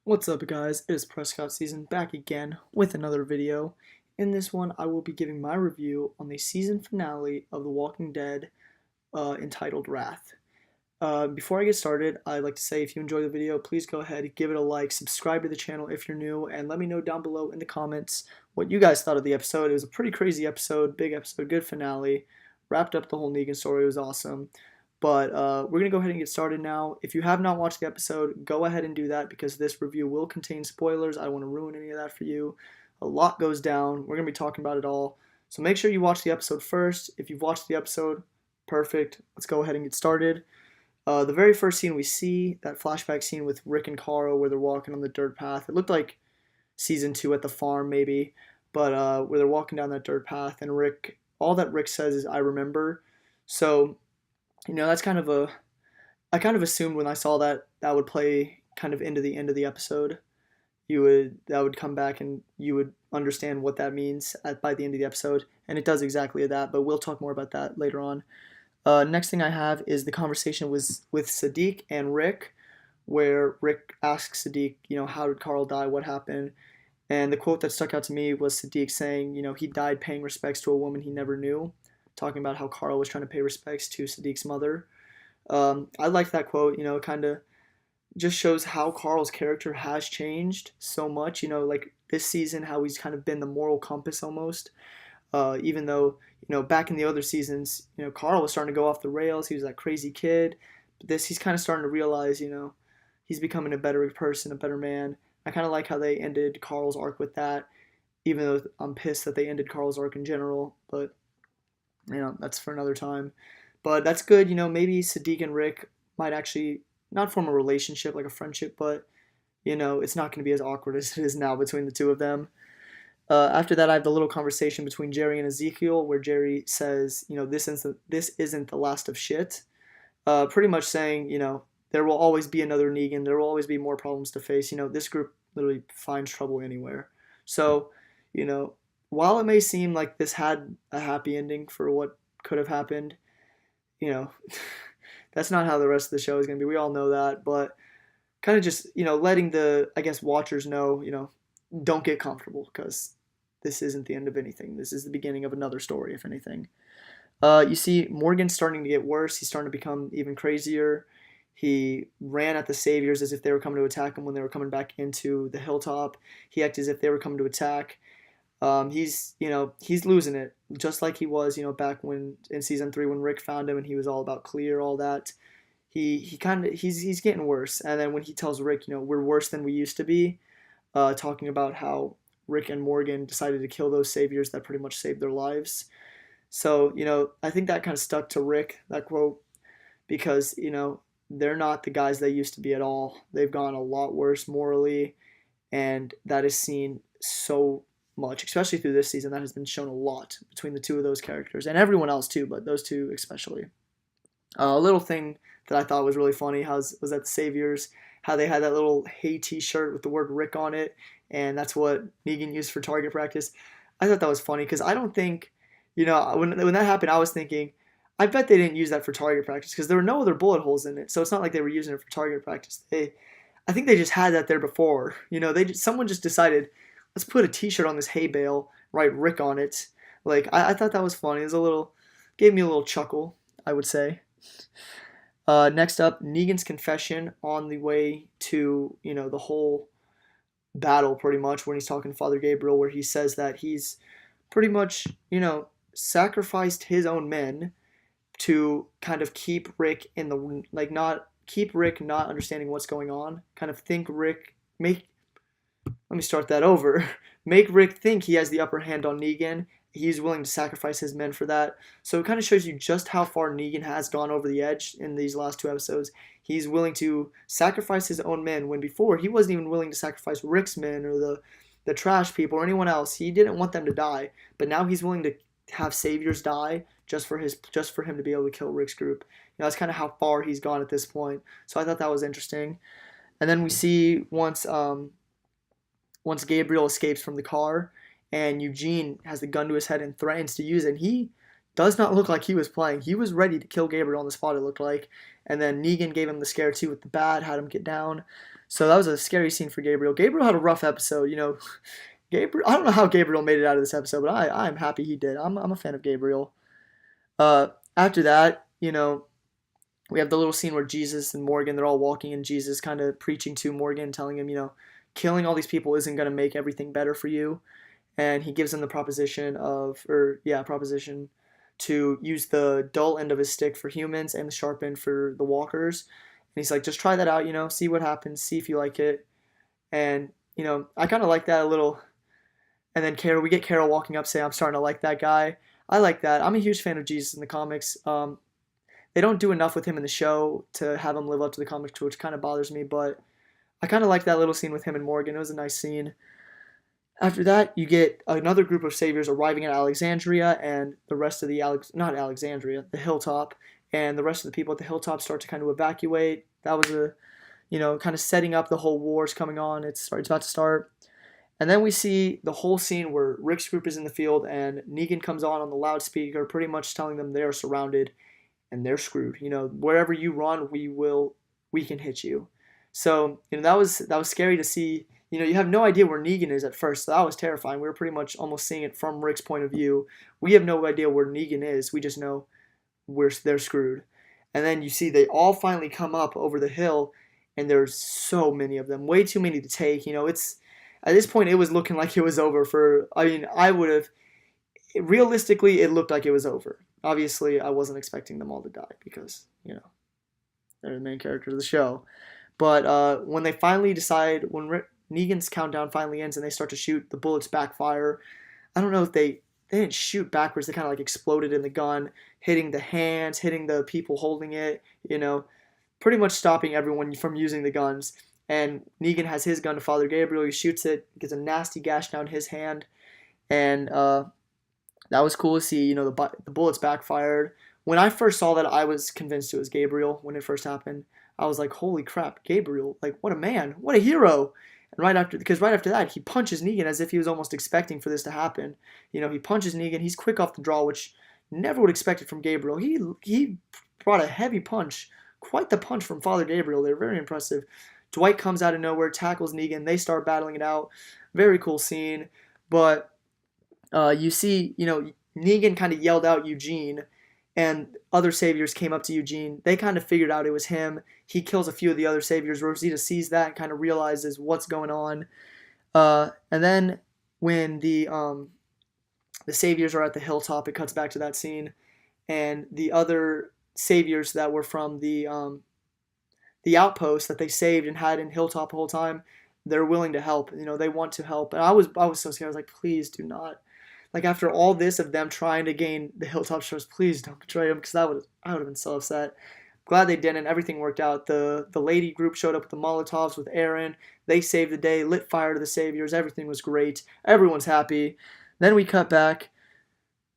What's up guys, it is Prescott Season back again with another video. In this one I will be giving my review on the season finale of The Walking Dead entitled Wrath. Before I get started, I'd like to say if you enjoy the video, please go ahead, give it a like, subscribe to the channel if you're new, and let me know down below in the comments what you guys thought of the episode. It was a pretty crazy episode, big episode, good finale, wrapped up the whole Negan story, it was awesome. But we're going to go ahead and get started now. If you have not watched the episode, go ahead and do that because this review will contain spoilers. I don't want to ruin any of that for you. A lot goes down. We're going to be talking about it all. So make sure you watch the episode first. If you've watched the episode, perfect. Let's go ahead and get started. The very first scene we see, that flashback scene with Rick and Carl where they're walking on the dirt path. It looked like season 2 at the farm maybe, but where they're walking down that dirt path and Rick, all that Rick says is, "I remember." So that's I kind of assumed when I saw that that would play kind of into the end of the episode. That would come back and you would understand what that means by the end of the episode, and it does exactly that. But we'll talk more about that later on. Next thing I have is the conversation with Siddiq and Rick, where Rick asks Siddiq, how did Carl die? What happened? And the quote that stuck out to me was Siddiq saying, he died paying respects to a woman he never knew, talking about how Carl was trying to pay respects to Siddiq's mother. I liked that quote. It kind of just shows how Carl's character has changed so much. Like this season, how he's kind of been the moral compass almost. Even though, back in the other seasons, Carl was starting to go off the rails. He was that crazy kid. But he's kind of starting to realize, he's becoming a better person, a better man. I kind of like how they ended Carl's arc with that, even though I'm pissed that they ended Carl's arc in general. But that's for another time. But that's good. Maybe Siddiq and Rick might actually not form a relationship, like a friendship, but, it's not going to be as awkward as it is now between the two of them. After that, I have the little conversation between Jerry and Ezekiel where Jerry says, this isn't the last of shit. Pretty much saying, there will always be another Negan. There will always be more problems to face. This group literally finds trouble anywhere. So, while it may seem like this had a happy ending for what could have happened, you know, that's not how the rest of the show is going to be. We all know that, but kind of just, letting the, I guess, watchers know, don't get comfortable because this isn't the end of anything. This is the beginning of another story, if anything. You see Morgan's starting to get worse. He's starting to become even crazier. He ran at the Saviors as if they were coming to attack him when they were coming back into the hilltop. He acted as if they were coming to attack. He's losing it, just like he was, back when in season 3 when Rick found him and he was all about clear, all that. He's getting worse. And then when he tells Rick, we're worse than we used to be, talking about how Rick and Morgan decided to kill those saviors that pretty much saved their lives. So, I think that kind of stuck to Rick, that quote, because, they're not the guys they used to be at all. They've gone a lot worse morally, and that is seen so much, especially through this season. That has been shown a lot between the two of those characters, and everyone else too, but those two especially. A little thing that I thought was really funny was that the Saviors, how they had that little Hey t-shirt with the word Rick on it, and that's what Negan used for target practice. I thought that was funny because I don't think, when that happened, I was thinking, I bet they didn't use that for target practice because there were no other bullet holes in it. So it's not like they were using it for target practice. I think they just had that there before. Someone just decided, let's put a T-shirt on this hay bale, write Rick on it. Like I thought that was funny. It was gave me a little chuckle, I would say. Next up, Negan's confession on the way to the whole battle, pretty much when he's talking to Father Gabriel, where he says that he's pretty much sacrificed his own men to kind of keep Rick in the not keep Rick not understanding what's going on. Kind of think Rick let me start that over. Make Rick think he has the upper hand on Negan. He's willing to sacrifice his men for that. So it kind of shows you just how far Negan has gone over the edge in these last 2 episodes. He's willing to sacrifice his own men when before he wasn't even willing to sacrifice Rick's men or the trash people or anyone else. He didn't want them to die, but now he's willing to have saviors die just for him to be able to kill Rick's group. That's kind of how far he's gone at this point. So I thought that was interesting. And then we see once Gabriel escapes from the car and Eugene has the gun to his head and threatens to use it, and he does not look like he was playing. He was ready to kill Gabriel on the spot, it looked like. And then Negan gave him the scare too with the bat, had him get down. So that was a scary scene for Gabriel. Gabriel had a rough episode, you know. Gabriel, I don't know how Gabriel made it out of this episode, but I'm happy he did. I'm a fan of Gabriel. After that, you know, we have the little scene where Jesus and Morgan, they're all walking, and Jesus kind of preaching to Morgan, telling him, you know, killing all these people isn't going to make everything better for you. And he gives him the proposition to use the dull end of his stick for humans and the sharp end for the walkers. And he's like, just try that out, you know, see what happens, see if you like it. And, you know, I kind of like that a little. And then we get Carol walking up saying, I'm starting to like that guy. I like that. I'm a huge fan of Jesus in the comics. They don't do enough with him in the show to have him live up to the comics, which kind of bothers me, but I kind of like that little scene with him and Morgan. It was a nice scene. After that, you get another group of saviors arriving at Alexandria, and the rest of the not Alexandria, the hilltop, and the rest of the people at the hilltop start to kind of evacuate. That was kind of setting up the whole wars coming on. It's about to start. And then we see the whole scene where Rick's group is in the field, and Negan comes on the loudspeaker, pretty much telling them they are surrounded and they're screwed. You know, wherever you run, we can hit you. So, you know, that was scary to see. You know, you have no idea where Negan is at first, so that was terrifying. We were pretty much almost seeing it from Rick's point of view. We have no idea where Negan is. We just know they're screwed. And then you see they all finally come up over the hill, and there's so many of them, way too many to take. You know, it's at this point it was looking like it was over for. I mean, I would have realistically it looked like it was over. Obviously, I wasn't expecting them all to die because, you know, they're the main character of the show. But when they finally decide, when Negan's countdown finally ends and they start to shoot, the bullets backfire. I don't know if they didn't shoot backwards. They kind of like exploded in the gun, hitting the hands, hitting the people holding it, you know, pretty much stopping everyone from using the guns. And Negan has his gun to Father Gabriel. He shoots it, gets a nasty gash down his hand. And that was cool to see. You know, the bullets backfired. When I first saw that, I was convinced it was Gabriel when it first happened. I was like, holy crap, Gabriel, like, what a man, what a hero. And right after that, he punches Negan as if he was almost expecting for this to happen. You know, he punches Negan. He's quick off the draw, which never would expect it from Gabriel. He brought a heavy punch, quite the punch from Father Gabriel. They're very impressive. Dwight comes out of nowhere, tackles Negan. They start battling it out. Very cool scene. But you see, you know, Negan kind of yelled out Eugene, and other saviors came up to Eugene. They kind of figured out it was him. He kills a few of the other saviors. Rosita sees that and kind of realizes what's going on. And then when the saviors are at the hilltop, it cuts back to that scene, and the other saviors that were from the outpost that they saved and had in hilltop the whole time, they're willing to help. You know, they want to help. And I was so scared. I was like, please do not. Like, after all this of them trying to gain the hilltop shores, please don't betray them, because I would have been so upset. Glad they didn't. Everything worked out. The lady group showed up with the Molotovs with Aaron. They saved the day, lit fire to the saviors. Everything was great. Everyone's happy. Then we cut back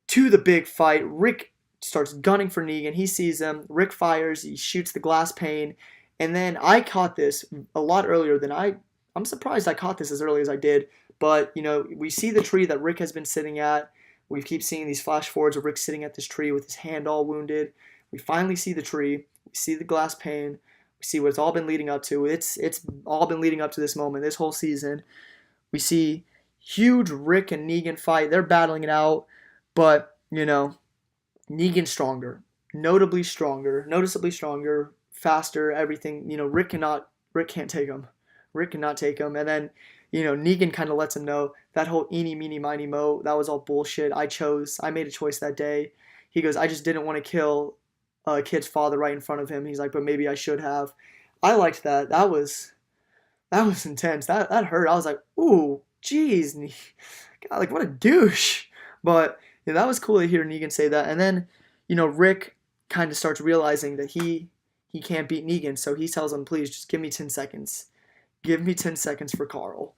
to the big fight. Rick starts gunning for Negan. He sees him. Rick fires. He shoots the glass pane. And then I caught this a lot earlier than I'm surprised I caught this as early as I did. But, you know, we see the tree that Rick has been sitting at. We keep seeing these flash forwards of Rick sitting at this tree with his hand all wounded. We finally see the tree. We see the glass pane. We see what it's all been leading up to. It's all been leading up to this moment, this whole season. We see huge Rick and Negan fight. They're battling it out. But, you know, Negan's stronger. Noticeably stronger, faster, everything. You know, Rick can't take him. Rick cannot take him. And then, you know, Negan kind of lets him know that whole eeny, meeny, miny, mo, that was all bullshit. I made a choice that day. He goes, I just didn't want to kill a kid's father right in front of him. He's like, but maybe I should have. I liked that. That was intense. That hurt. I was like, ooh, geez. God, like, what a douche. But yeah, that was cool to hear Negan say that. And then, you know, Rick kind of starts realizing that he can't beat Negan. So he tells him, please, just give me 10 seconds. Give me 10 seconds for Carl.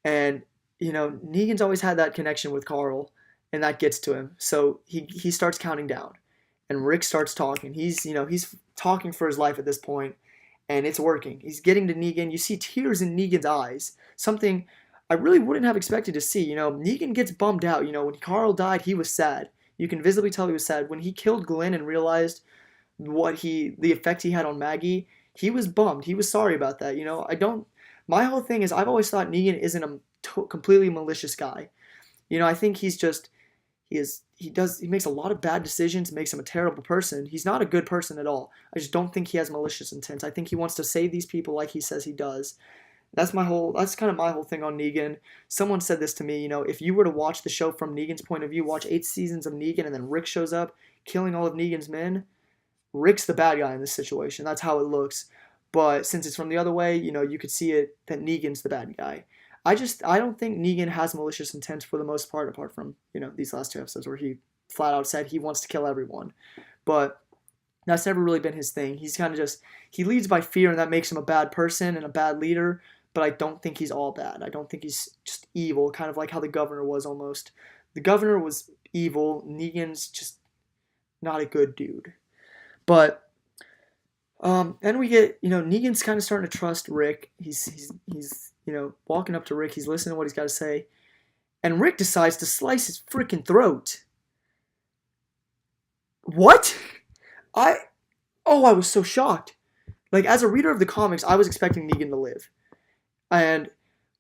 And, you know, Negan's always had that connection with Carl, and that gets to him. So he starts counting down, and Rick starts talking. He's talking for his life at this point, and it's working. He's getting to Negan. You see tears in Negan's eyes, something I really wouldn't have expected to see. You know, Negan gets bummed out. You know, when Carl died, he was sad. You can visibly tell he was sad. When he killed Glenn and realized the effect he had on Maggie, he was bummed. He was sorry about that. I don't. My whole thing is I've always thought Negan isn't a completely malicious guy. I think he's just he makes a lot of bad decisions, makes him a terrible person. He's not a good person at all. I just don't think he has malicious intent. I think he wants to save these people like he says he does. That's kind of my whole thing on Negan. Someone said this to me, if you were to watch the show from Negan's point of view, watch 8 seasons of Negan and then Rick shows up killing all of Negan's men, Rick's the bad guy in this situation. That's how it looks. But since it's from the other way, you could see it that Negan's the bad guy. I don't think Negan has malicious intent for the most part, apart from, these last 2 episodes where he flat out said he wants to kill everyone. But that's never really been his thing. He's kind of just, he leads by fear, and that makes him a bad person and a bad leader, but I don't think he's all bad. I don't think he's just evil, kind of like how the governor was almost. The governor was evil. Negan's just not a good dude. But then we get, Negan's kind of starting to trust Rick. He's walking up to Rick. He's listening to what he's got to say. And Rick decides to slice his freaking throat. What? I was so shocked. Like, as a reader of the comics, I was expecting Negan to live. And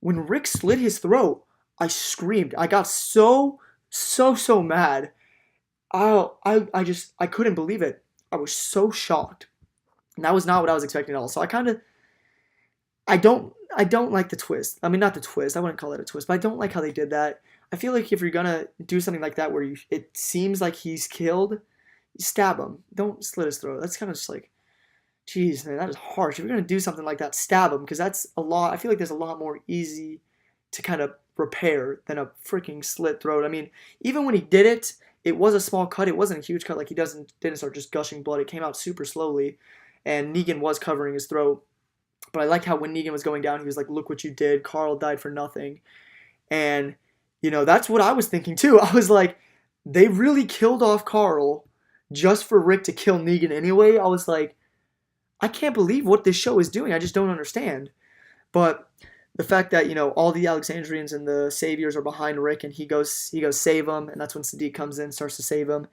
when Rick slit his throat, I screamed. I got so mad. I couldn't believe it. I was so shocked. And that was not what I was expecting at all. So I don't like the twist. I mean, not the twist. I wouldn't call it a twist, but I don't like how they did that. I feel like if you're gonna do something like that where it seems like he's killed, you stab him. Don't slit his throat. That's kind of just like, geez, man, that is harsh. If you're gonna do something like that, stab him, because that's a lot. I feel like there's a lot more easy to kind of repair than a freaking slit throat. I mean, even when he did it, it was a small cut. It wasn't a huge cut. Like, he didn't start just gushing blood. It came out super slowly, and Negan was covering his throat. But I like how when Negan was going down, he was like, look what you did. Carl died for nothing. And, that's what I was thinking too. I was like, they really killed off Carl just for Rick to kill Negan anyway. I was like, I can't believe what this show is doing. I just don't understand. But the fact that, all the Alexandrians and the Saviors are behind Rick, and he goes save them, and that's when Sadiq comes in, starts to save him.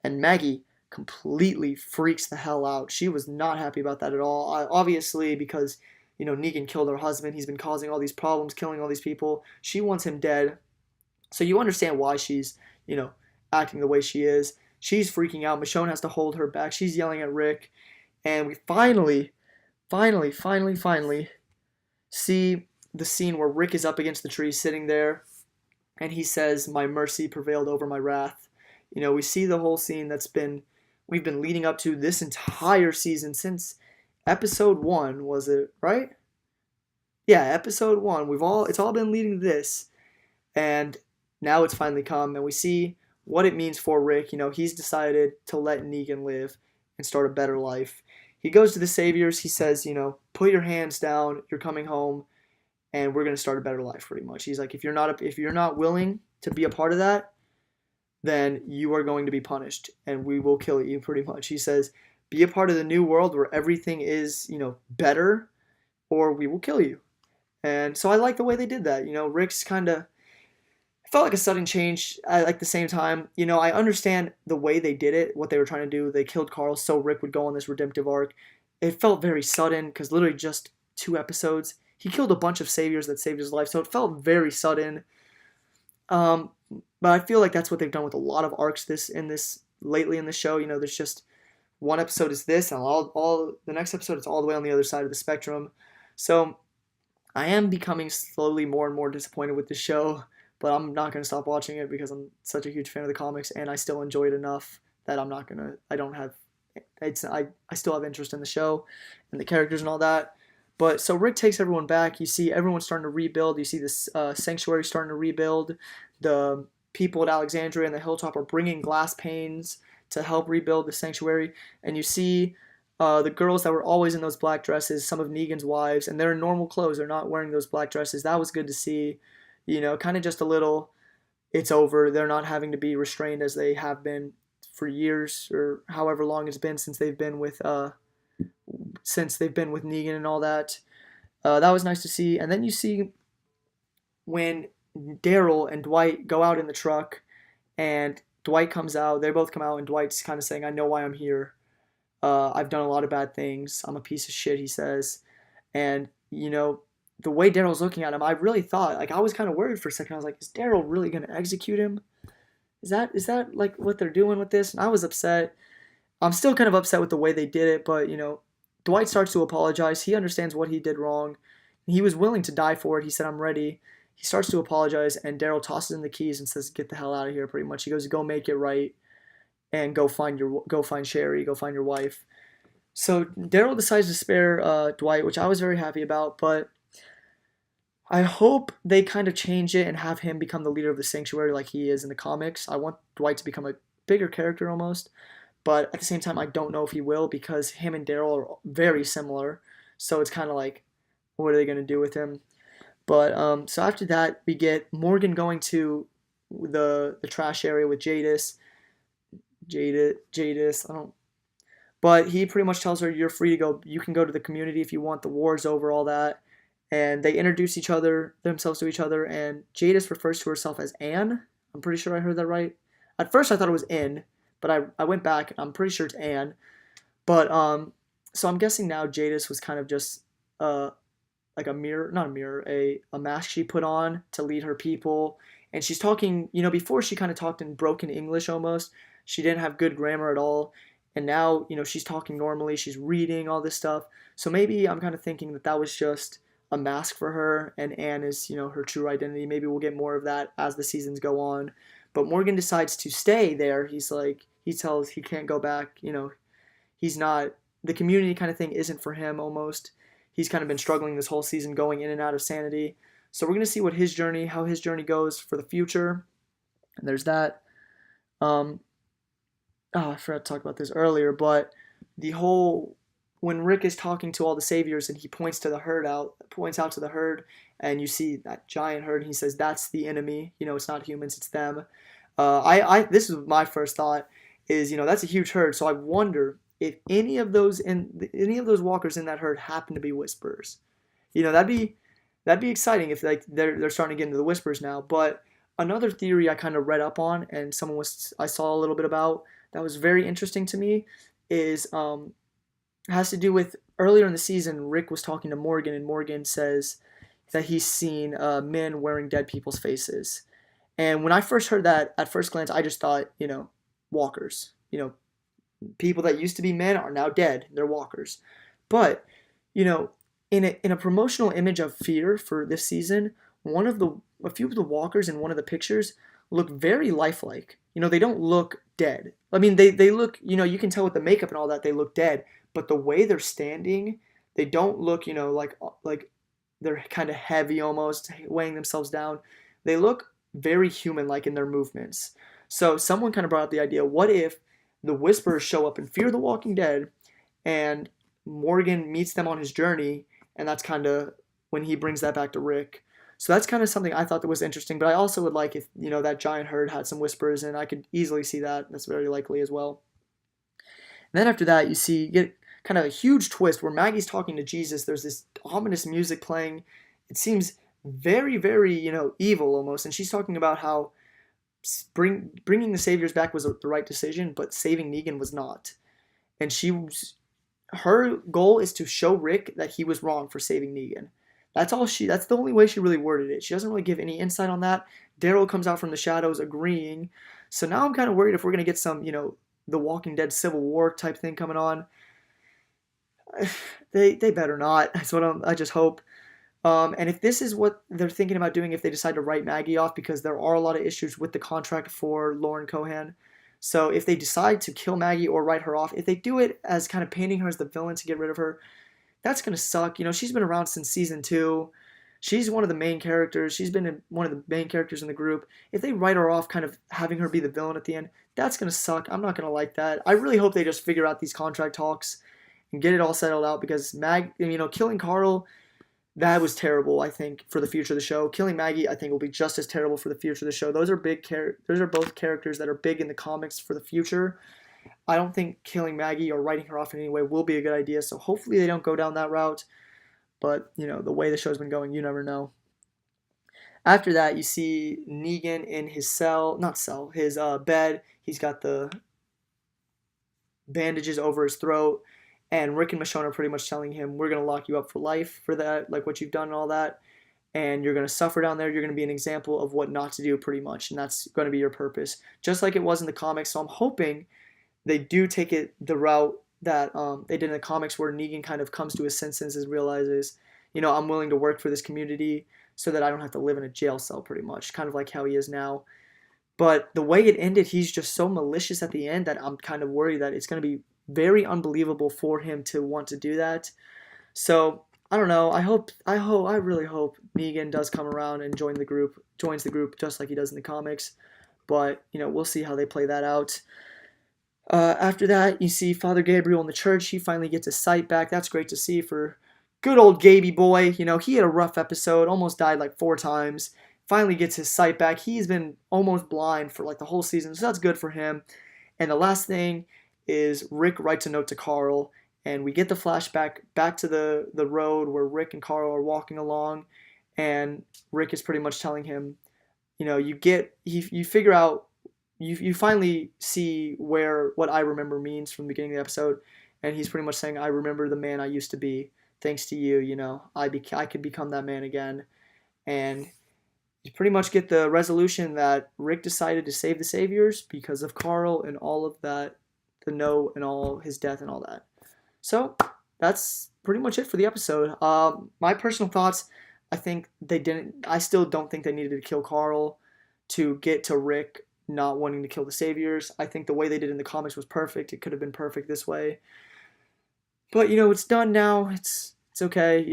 And Maggie completely freaks the hell out. She was not happy about that at all. Obviously, because, Negan killed her husband. He's been causing all these problems, killing all these people. She wants him dead. So you understand why she's, acting the way she is. She's freaking out. Michonne has to hold her back. She's yelling at Rick. And we finally see the scene where Rick is up against the tree sitting there. And he says, my mercy prevailed over my wrath. We see the whole scene we've been leading up to this entire season since episode 1, was it, right? Yeah, episode 1. It's all been leading to this. And now it's finally come, and we see what it means for Rick. He's decided to let Negan live and start a better life. He goes to the Saviors. He says, put your hands down. You're coming home, and we're going to start a better life, pretty much. He's like, if you're not willing to be a part of that, then you are going to be punished, and we will kill you, pretty much. He says, be a part of the new world where everything is, better, or we will kill you. And so I like the way they did that. Rick's kind of felt like a sudden change at the same time. I understand the way they did it, what they were trying to do. They killed Carl so Rick would go on this redemptive arc. It felt very sudden because literally just 2 episodes. He killed a bunch of Saviors that saved his life, so it felt very sudden. But I feel like that's what they've done with a lot of arcs lately in the show. There's just one episode is this, and all the next episode it's all the way on the other side of the spectrum. So I am becoming slowly more and more disappointed with the show. But I'm not going to stop watching it because I'm such a huge fan of the comics, and I still enjoy it enough that I still have interest in the show and the characters and all that. But so Rick takes everyone back. You see everyone starting to rebuild. You see this sanctuary starting to rebuild. The people at Alexandria and the Hilltop are bringing glass panes to help rebuild the sanctuary. And you see the girls that were always in those black dresses, some of Negan's wives, and they're in normal clothes. They're not wearing those black dresses. That was good to see. Kind of just a little, it's over. They're not having to be restrained as they have been for years or however long it's been since they've been with Negan and all that. That was nice to see. And then you see when Daryl and Dwight go out in the truck, and Dwight comes out. They both come out, and Dwight's kind of saying, "I know why I'm here." I've done a lot of bad things. I'm a piece of shit, he says. And, the way Daryl's looking at him, I really thought, like, I was kind of worried for a second. I was like, is Daryl really going to execute him? Is that like what they're doing with this? And I was upset. I'm still kind of upset with the way they did it, but, Dwight starts to apologize. He understands what he did wrong. He was willing to die for it. He said, I'm ready. He starts to apologize, and Daryl tosses him the keys and says, get the hell out of here, pretty much. He goes, go make it right and go find Sherry, go find your wife. So Daryl decides to spare Dwight, which I was very happy about, but I hope they kind of change it and have him become the leader of the sanctuary like he is in the comics. I want Dwight to become a bigger character almost, but at the same time, I don't know if he will because him and Daryl are very similar. So it's kind of like, what are they going to do with him? But so after that, we get Morgan going to the trash area with Jadis. I don't. But he pretty much tells her, "You're free to go. You can go to the community if you want. The war's over. All that." And they introduce themselves to each other. And Jadis refers to herself as Anne. I'm pretty sure I heard that right. At first, I thought it was In, but I went back. I'm pretty sure it's Anne. But so I'm guessing now Jadis was kind of just like a mirror, not a mirror, a mask she put on to lead her people. And she's talking, before she kind of talked in broken English almost. She didn't have good grammar at all. And now, she's talking normally. She's reading all this stuff. So maybe I'm kind of thinking that was just a mask for her, and Anne is, her true identity. Maybe we'll get more of that as the seasons go on. But Morgan decides to stay there. He's like, he tells he can't go back. He's not, the community kind of thing isn't for him almost. He's kind of been struggling this whole season going in and out of sanity. So we're going to see how his journey goes for the future. And there's that. I forgot to talk about this earlier, but the whole when Rick is talking to all the saviors and he points out to the herd, and you see that giant herd, and he says that's the enemy. It's not humans, it's them. This is my first thought is that's a huge herd, so I wonder if any of those walkers in that herd happen to be whisperers. That'd be exciting if like they're starting to get into the whispers now. But another theory I kind of read up on and I saw a little bit about that was very interesting to me is has to do with earlier in the season. Rick was talking to Morgan, and Morgan says that he's seen men wearing dead people's faces. And when I first heard that, at first glance, I just thought, walkers. People that used to be men are now dead. They're walkers. But, in a promotional image of fear for this season, a few of the walkers in one of the pictures look very lifelike. They don't look dead. I mean, they look, you can tell with the makeup and all that, they look dead. But the way they're standing, they don't look, like they're kind of heavy almost, weighing themselves down. They look very human-like in their movements. So someone kind of brought up the idea, what if the Whisperers show up in Fear the Walking Dead, and Morgan meets them on his journey, and that's kind of when he brings that back to Rick. So that's kind of something I thought that was interesting, but I also would like if, that giant herd had some Whisperers, and I could easily see that. That's very likely as well. And then after that, you get kind of a huge twist where Maggie's talking to Jesus. There's this ominous music playing. It seems very, very, evil almost. And she's talking about how bringing the Saviors back was the right decision, but saving Negan was not. And her goal is to show Rick that he was wrong for saving Negan. That's the only way she really worded it. She doesn't really give any insight on that. Daryl comes out from the shadows agreeing. So now I'm kind of worried if we're going to get some, the Walking Dead Civil War type thing coming on. They better not. That's what I just hope. And if this is what they're thinking about doing, if they decide to write Maggie off, because there are a lot of issues with the contract for Lauren Cohan. So if they decide to kill Maggie or write her off, if they do it as kind of painting her as the villain to get rid of her, that's going to suck. She's been around since season 2. She's one of the main characters. She's been one of the main characters in the group. If they write her off, kind of having her be the villain at the end, that's going to suck. I'm not going to like that. I really hope they just figure out these contract talks and get it all settled out, because killing Carl, that was terrible, I think, for the future of the show. Killing Maggie, I think, will be just as terrible for the future of the show. Those are both characters that are big in the comics for the future. I don't think killing Maggie or writing her off in any way will be a good idea, so hopefully they don't go down that route. But, the way the show's been going, you never know. After that, you see Negan in his his bed. He's got the bandages over his throat, and Rick and Michonne are pretty much telling him, we're going to lock you up for life for that, like what you've done and all that, and you're going to suffer down there. You're going to be an example of what not to do pretty much, and that's going to be your purpose, just like it was in the comics. So I'm hoping they do take it the route that they did in the comics, where Negan kind of comes to his senses and realizes, I'm willing to work for this community so that I don't have to live in a jail cell pretty much, kind of like how he is now. But the way it ended, he's just so malicious at the end that I'm kind of worried that it's going to be very unbelievable for him to want to do that. So I don't know. I really hope Negan does come around and joins the group just like he does in the comics. But we'll see how they play that out. After that, you see Father Gabriel in the church. He finally gets his sight back. That's great to see for good old Gaby boy. He had a rough episode, almost died like 4 times. Finally gets his sight back. He's been almost blind for like the whole season, so that's good for him. And the last thing is Rick writes a note to Carl, and we get the flashback back to the road where Rick and Carl are walking along, and Rick is pretty much telling him, you figure out, you finally see what I remember means from the beginning of the episode, and he's pretty much saying, I remember the man I used to be. Thanks to you, I could become that man again. And you pretty much get the resolution that Rick decided to save the Saviors because of Carl and all of that, the note and all his death and all that. So that's pretty much it for the episode. My personal thoughts, I still don't think they needed to kill Carl to get to Rick not wanting to kill the Saviors. I think the way they did in the comics was perfect. It could have been perfect this way. But, it's done now. It's okay.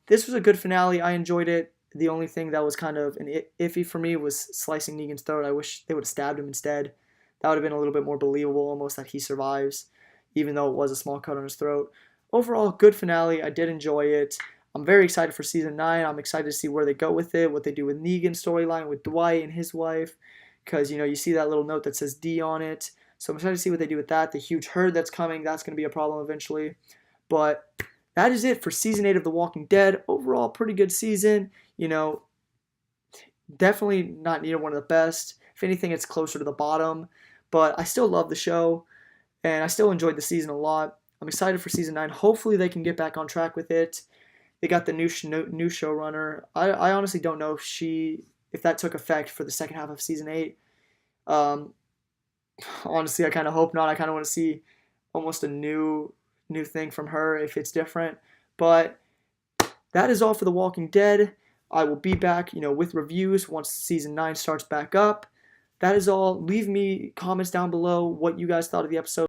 This was a good finale. I enjoyed it. The only thing that was kind of an iffy for me was slicing Negan's throat. I wish they would have stabbed him instead. That would have been a little bit more believable, almost, that he survives, even though it was a small cut on his throat. Overall, good finale. I did enjoy it. I'm very excited for Season 9. I'm excited to see where they go with it, what they do with Negan's storyline, with Dwight and his wife, because, you see that little note that says D on it. So I'm excited to see what they do with that. The huge herd that's coming, that's going to be a problem eventually. But that is it for Season 8 of The Walking Dead. Overall, pretty good season. Definitely not near one of the best. If anything, it's closer to the bottom. But I still love the show, and I still enjoyed the season a lot. I'm excited for Season 9. Hopefully they can get back on track with it. They got the new showrunner. I honestly don't know if that took effect for the second half of Season 8. Honestly, I kind of hope not. I kind of want to see almost a new thing from her if it's different. But that is all for The Walking Dead. I will be back, with reviews once Season 9 starts back up. That is all. Leave me comments down below what you guys thought of the episode.